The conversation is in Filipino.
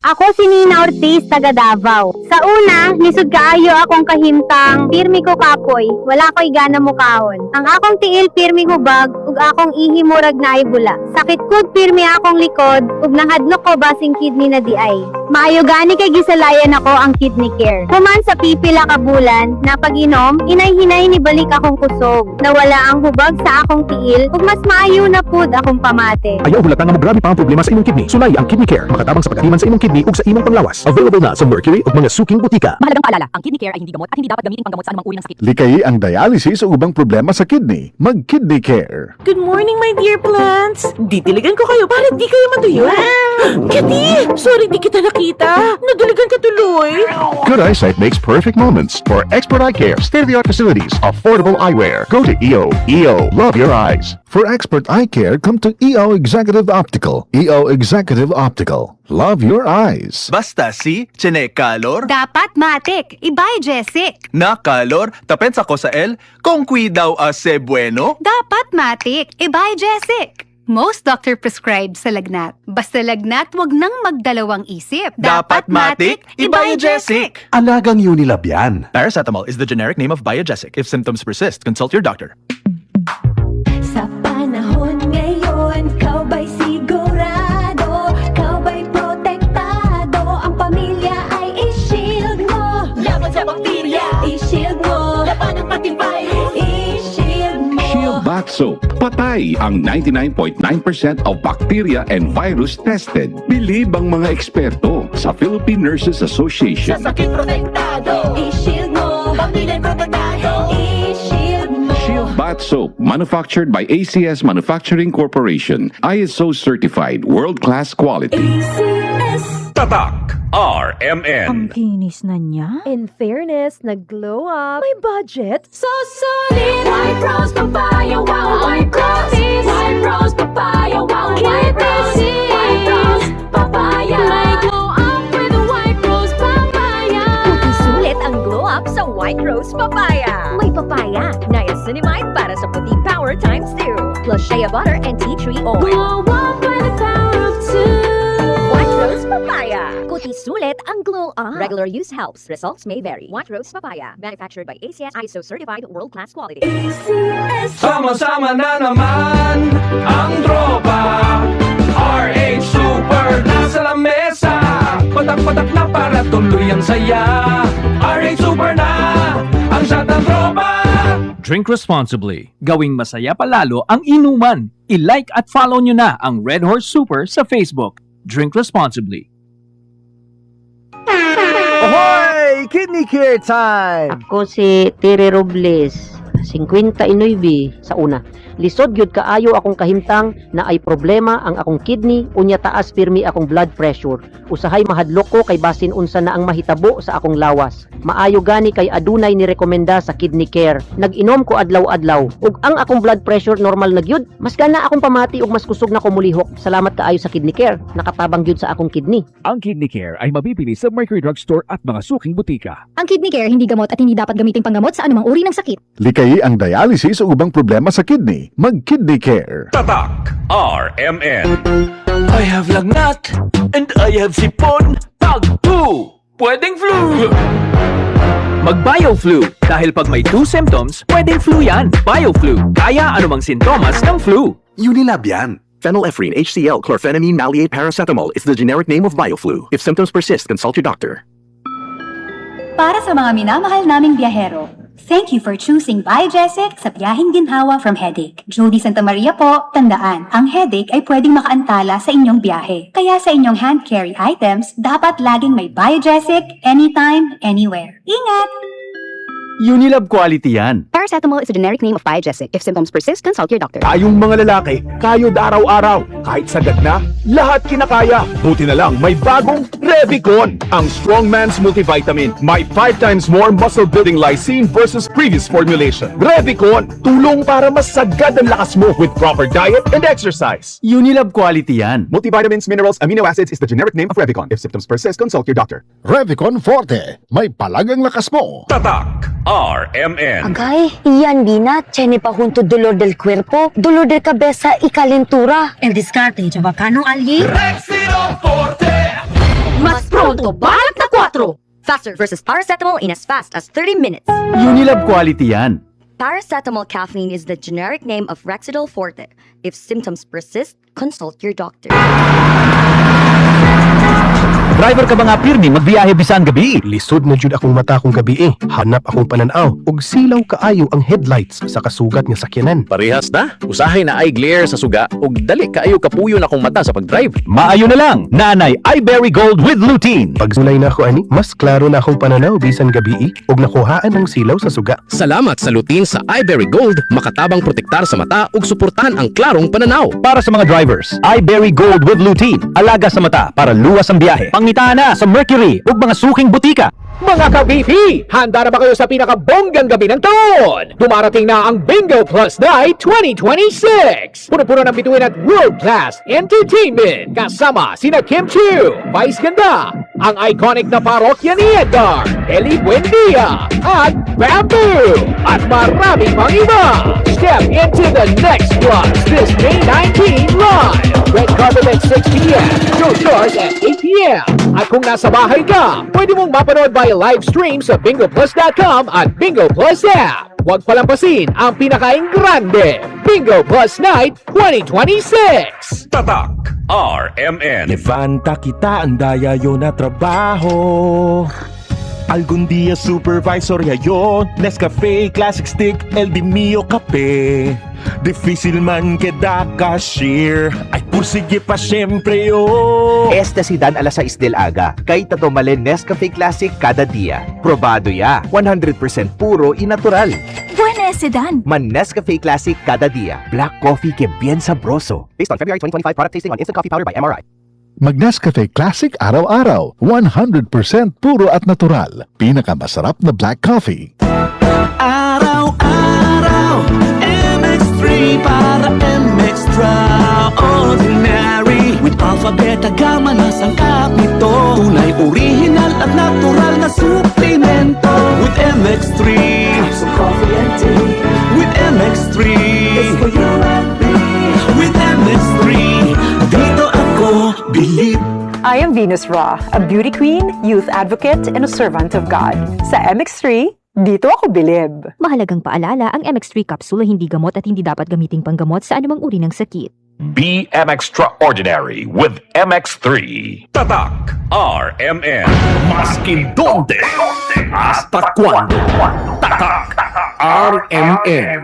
Ako si Nina Ortiz, taga Davao. Sa una, lisod kaayo akong kahimtang, pirmi ko kapoy, wala ko'y gana mukahon. Ang akong tiil pirmi hubag, ug akong ihimurag na ay bula. Sakit kud pirmi akong likod, ug nahadlok ko basing kidney na di ay. Maayo gani kay gisalayan ako ang kidney care. Human sa pipila ka bulan, na pag-inom, inay-hinay ni balik akong kusog. Nawala ang hubag sa akong tiil, ug mas maayo na pud akong pamate. Ayaw bulatan nga mo grabe pa ang problema sa imong kidney. Sulay ang Kidney Care. Makatabang sa pag-atiman sa imong kidney ug sa imong panglawas. Available na sa Mercury ug mga suking butika. Mahalagang paalala, ang kidney care ay hindi gamot at hindi dapat gamitin panggamot sa anumang uri ng sakit. Likayi ang dialysis o ubang problema sa kidney. Mag-Kidney Care. Good morning, my dear plants! Didiligan ko kayo para di kayo matuyo. Kitty! Sorry di kita nakita. Nadiligan ka tuloy. Good eyesight makes perfect moments. For expert eye care, state-of-the-art facilities, affordable eyewear. Go to EO. EO, love your eyes. For expert eye care, come to EO Executive Optical. EO Executive Optical. Love your eyes. Basta si Kalor. Dapat matik, ibay Jessic. Na kalor, tapensa ko sa el, kung daw ase bueno. Dapat matik, ibay Jessic. Most doctor prescribed sa lagnat. Basta lagnat, wag nang magdalawang isip. Dapat matik, Biogesic. Alagang Unilab yan. Paracetamol is the generic name of Biogesic. If symptoms persist, consult your doctor. Sa panahon ngayon, kau ba'y sigurado? Kau ba'y protektado? Ang pamilya ay i-shield mo. Laban sa bakterya, i-shield mo. Laban ng pati virus, i-shield mo. Shield Bath Soap. Patay ang 99.9% of bacteria and virus tested. Bilib ang mga eksperto sa Philippine Nurses Association. Sa sakit protektado, i-shield mo. Bakterya protektado, i-shield mo. Shield Bath Soap, manufactured by ACS Manufacturing Corporation. ISO certified, world-class quality. ACS. Tatak RMN. Ang kinis na niya. In fairness, nag-glow up. May budget. So solid, white rose papaya, wow, white roses. White rose papaya, wow, white rose. White rose papaya. May glow up with a white rose papaya. Sulit ang glow up sa White Rose Papaya. May papaya, niacinamide para sa puti power times 2, plus shea butter and tea tree oil. Glow up with the power of two. White Rose Papaya. Kuti sulit ang glow up. Regular use helps. Results may vary. White Rose Papaya. Manufactured by ACS ISO certified world-class quality. ACS. Sama-sama na naman ang tropa. RH Super nasa lamesa. Patak-patak na para tuloy ang saya. RH Super na ang shot ng tropa. Drink responsibly. Gawing masaya palalo ang inuman. I-like at follow nyo na ang Red Horse Super sa Facebook. Drink responsibly. Ahoy! Kidney Care time! Ako si Tere Robles, 59 sa una. Lisod gyud kaayo akong kahimtang na ay problema ang akong kidney unya taas pirmi akong blood pressure. Usahay mahadlok ko kay basin unsa na ang mahitabo sa akong lawas. Maayo gani kay adunay ni rekomenda sa Kidney Care. Nag-inom ko adlaw-adlaw ug ang akong blood pressure normal na gyud. Mas gana akong pamati ug mas kusog na ko mulihok. Salamat kaayo sa Kidney Care. Nakatabang gyud sa akong kidney. Ang Kidney Care ay mabibili sa Mercury Drugstore at mga suking butika. Ang kidney care hindi gamot at hindi dapat gamitin panggamot sa anumang uri ng sakit. Likayi ang dialysis o ubang problema sa kidney. Mag-Kidney Care. Tatak RMN. I have lagnat and I have sipon. Tag 2! Pwedeng flu! Mag-BioFlu. Dahil pag may 2 symptoms, pwedeng flu yan. BioFlu. Kaya anumang sintomas ng flu. Unilab yan. Phenylephrine, HCl, chlorphenamine, maleate, paracetamol is the generic name of BioFlu. If symptoms persist, consult your doctor. Para sa mga minamahal naming biyahero, thank you for choosing Biogesic sa biyaheng ginhawa from headache. Judy Santa Maria po, tandaan, ang headache ay pwedeng makaantala sa inyong biyahe. Kaya sa inyong hand carry items, dapat laging may Biogesic anytime, anywhere. Ingat! Unilab quality yan. Paracetamol is a generic name of Biogesic. If symptoms persist, consult your doctor. Tayong mga lalaki, kayod araw-araw. Kahit sagad na, lahat kinakaya. Buti na lang, may bagong Revicon. Ang Strongman's Multivitamin. May 5 times more muscle-building lysine versus previous formulation. Revicon, tulong para mas sagad ang lakas mo with proper diet and exercise. Unilab quality yan. Multivitamins, minerals, amino acids is the generic name of Revicon. If symptoms persist, consult your doctor. Revicon Forte. May palagang lakas mo. Tatak RMN. Agay, iyan Bina, tiene pa junto dolor del cuerpo, dolor de cabeza y calentura. El descarte, chabacano alguien. Rexino Forte. Mas Sakto, balak na 4! Faster versus paracetamol in as fast as 30 minutes. Unilab quality yan. Paracetamol caffeine is the generic name of Rexidol Forte. If symptoms persist, consult your doctor. Driver ka ba nga pirmi magbiyahe bisan gabi? Lisod na jud akong mata kong gabi Hanap akong pananaw ug silaw kaayo ang headlights sa kasugat nga sakyanan. Parehas na. Usahay na eye glare sa suga ug dali kaayo kapuyo na akong mata sa pagdrive. Maayo na lang. Nanay iBerry Gold with lutein. Pagsulay na ako ani, mas klaro na akong pananaw bisan gabi ug nakuhaan ang silaw sa suga. Salamat sa lutein sa iBerry Gold, makatabang protektar sa mata ug suportahan ang klarong pananaw. Para sa mga drivers, iBerry Gold with lutein. Alaga sa mata para luwas ang biyahe. Pangitaan na sa Mercury ug mga suking butika. Mga ka-BP, handa na ba kayo sa pinakabonggang gabi ng taon? Dumarating na ang Bingo Plus Night 2026! Puno-puno ng bituin at world-class entertainment kasama sina Kim Chiu, Vice Ganda, ang iconic na parokya ni Edgar, Eli Buendia, at Bamboo, at marami pang iba! Step into the next plus this May 19 live! Red carpet at 6 p.m., show stars at 8 p.m. At kung nasa bahay ka, pwede mong mapanood via live stream sa bingoplus.com at Bingo Plus app. Huwag palampasin ang pinakaing grande, Bingo Plus Night 2026! Tatak RMN. Levanta kita ang daya yo na trabaho. Algún día supervisor yayo, Nescafe Classic Stick, El Di Mio Kape. Difícil man queda cashier, ay pursige pa siyempre yo. Esta si Dan alas 6 del aga, kay tatomale Nescafe Classic kada dia. Probado ya, 100% puro y natural. Buena ese Dan. Man Nescafe Classic cada dia, black coffee que bien sabroso. Based on February 2025 product tasting on instant coffee powder by MRI. Mag-Nescafe Classic araw-araw. 100% puro at natural. Pinakamasarap na black coffee. Araw-araw, MX3 para MX-Traordinary. With alpha, beta, gamma na sangkap nito. Tunay, original at natural na suplemento. With MX3, so coffee and tea. With MX3, it's for you and me. With MX3, dito ako bilib. I am Venus Ra, a beauty queen, youth advocate, and a servant of God. Sa MX3, dito ako bilib. Mahalagang paalala, ang MX3 capsule ay hindi gamot at hindi dapat gamiting panggamot sa anumang uri ng sakit. Be extraordinary with MX3. Tatak RMN. Maskin donde, hasta cuando. Tatak RMN.